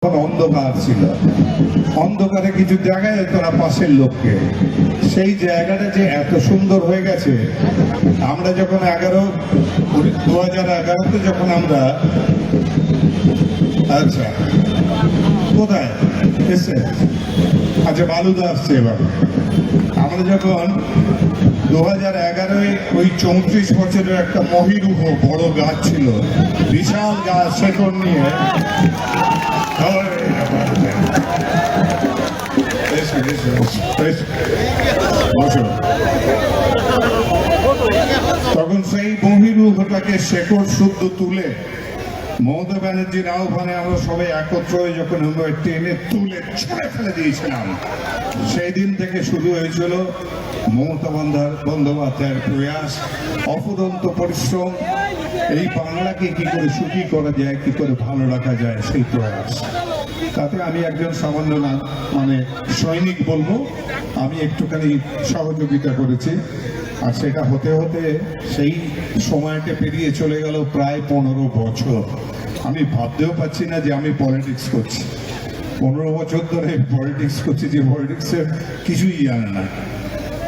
অন্ধকার ছিল, অন্ধকারে কিছু জায়গায় যেত না পাশের লোককে। সেই জায়গাটা যে এত সুন্দর হয়ে গেছে। আমরা যখন 2011-তে যখন আমরা আচ্ছা কোথায় এসে আচ্ছা বালুদা আসছে এবার। আমরা যখন 2011-য় ওই 34 বছরের একটা মহিরুহ বড় গাছ ছিল, বিশাল গাছ, শেকড় নিয়ে তখন সেই বহিরুহটাকে শেকড় শুদ্ধ তুলে মমতা ব্যানার্জির আহ্বানে আমরা সবাই একত্র হয়ে যখন আমরা টেনে তুলে ছুঁড়ে ফেলে দিয়েছিলাম, সেই দিন থেকে শুরু হয়েছিল মমতা বন্দ্যোপাধ্যায়ের প্রয়াস, অফুরন্ত পরিশ্রম, এই বাংলাকে কি করে সুখী করা যায়, কি করে ভালো রাখা যায় সেই প্রয়াস। তাতে আমি একজন সামান্য সৈনিক বলবো, আমি একটুখানি সহযোগিতা করেছি। আর সেটা হতে হতে সেই সময়টা পেরিয়ে চলে গেল প্রায় 15 বছর। আমি ভাবতেও পারছি না যে আমি পলিটিক্স করছি। 15 বছর ধরে পলিটিক্স করছি, যে পলিটিক্সের কিছুই জানে না।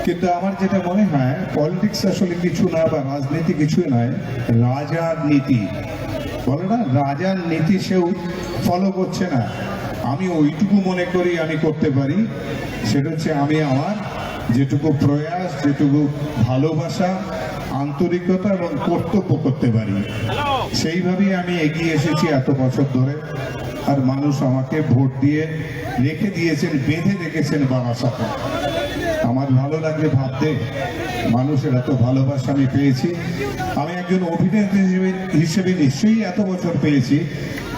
কিন্তু আমার যেটা মনে হয়, পলিটিক্স আসলে কিছু না, বা রাজনীতি কিছুই নয়, রাজার নীতি বলে না, রাজার নীতি সেও ফলো করছে না। আমি ওইটুকু মনে করি আমি করতে পারি, সেটা হচ্ছে আমি আমার যেটুকু প্রয়াস, যেটুকু ভালোবাসা, আন্তরিকতা এবং কর্তব্য করতে পারি, সেইভাবেই আমি এগিয়ে এসেছি এত বছর ধরে। আর মানুষ আমাকে ভোট দিয়ে রেখে দিয়েছেন, বেঁধে রেখেছেন বারাসাতে। আমার ভালো লাগে ভাবতে, মানুষের এত ভালোবাসা আমি পেয়েছি। আমি একজন অভিনেতা হিসেবে নিশ্চয়ই এত বছর পেয়েছি,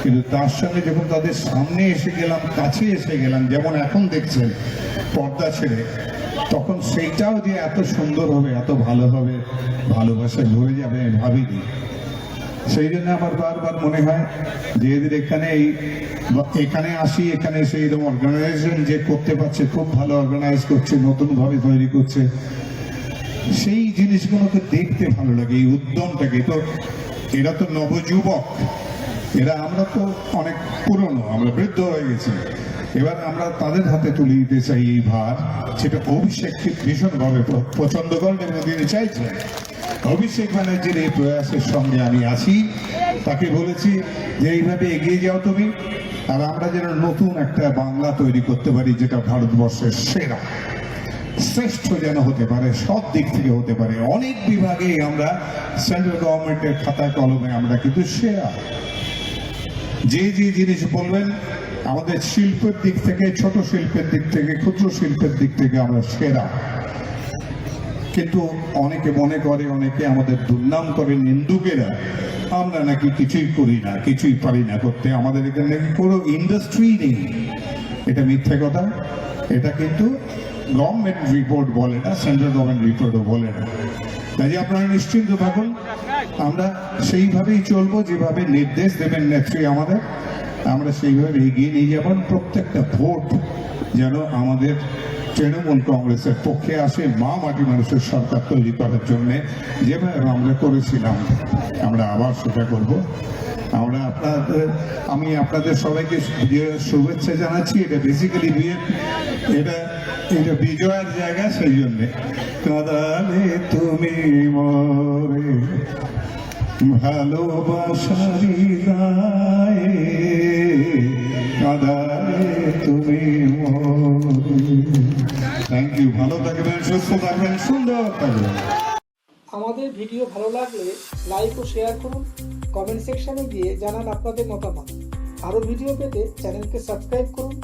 কিন্তু তার সঙ্গে যখন তাদের সামনে এসে গেলাম, কাছে এসে গেলাম, যেমন এখন দেখছেন পর্দা ছেড়ে, তখন সেইটাও যে এত সুন্দর হবে, এত ভালো হবে, ভালোবাসায় ভরে যাবে আমি ভাবিনি। সেই জন্য আমার বারবার মনে হয় যে এদের এখানে আসি, এখানে সেই রকম অর্গানাইজেশন যে করতে পারছে, খুব ভালো অর্গানাইজ করছে, নতুন ভাবে তৈরি করছে, সেই জিনিসগুলোকে দেখতে ভালো লাগে, এই উদ্যমটাকে। তো এরা তো নবযুবক, আমরা তো অনেক পুরনো, আমরা বৃদ্ধ হয়ে গেছি। এবার আমরা তাদের হাতে তুলে দিতে চাই এই ভার। সেটা অভিষেক ভীষণভাবে পছন্দ করেন এবং তিনি চাইছেন। অভিষেক ব্যানার্জির এই প্রয়াসের সঙ্গে আমি আছি। তাকে বলেছি যে এইভাবে এগিয়ে যাও তুমি, আর আমরা যেন নতুন একটা বাংলা তৈরি করতে পারি, যেটা ভারতবর্ষের সেরা, শ্রেষ্ঠ যেন হতে পারে, সব দিক থেকে হতে পারে। অনেক বিভাগে আমরা সেন্ট্রাল গভর্নমেন্টের খাতা কলমে আমরা কিন্তু সেরা। যে জিনিস বলবেন, আমাদের শিল্পের দিক থেকে, ছোট শিল্পের দিক থেকে, ক্ষুদ্র শিল্পের দিক থেকে আমরা সেরা। কিন্তু অনেকে মনে করে, অনেকে আমাদের দুর্নাম করে, নিন্দুকেরা, আমরা নাকি কিছুই করি না, কিছুই পারি না করতে, আমাদের এখানে নাকি কোনো ইন্ডাস্ট্রি নেই। এটা মিথ্যে কথা। এটা কিন্তু গভর্নমেন্ট রিপোর্ট বলে না, সেন্ট্রাল গভর্নমেন্ট রিপোর্টও বলে না। কাজে আপনারা নিশ্চিন্ত থাকুন, আমরা সেইভাবেই চলবো, যেভাবে নির্দেশ দেবেন নেত্রী আমাদের, আমরা সেইভাবে এগিয়ে নিয়ে যাবেন। প্রত্যেকটা ভোট যেন আমাদের তৃণমূল কংগ্রেসের পক্ষে আসে, মাটি মানুষের সরকার তৈরি করার জন্য যেভাবে আমরা করেছিলাম, আমরা আবার সেটা করব। আমি আপনাদের সবাইকে শুভেচ্ছা জানাচ্ছি। এটা বেসিক্যালি এটা বিজয়ের জায়গা, সেই জন্যে কাঁদালে তুমি মরে ভালোবাসারি গায়ে, কাঁদালে তুমি মরে। Thank you. ভালো থাকবেন, সুস্থ থাকবেন, সুন্দর থাকবেন। আমাদের ভিডিও ভালো লাগলে লাইক ও শেয়ার করুন, কমেন্ট সেকশনে গিয়ে জানান আপনাদের মতামত। আরও ভিডিও পেতে চ্যানেলকে সাবস্ক্রাইব করুন।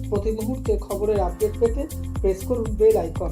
প্রতি মুহূর্তে খবরের আপডেট পেতে প্রেস করুন বেল আইকন।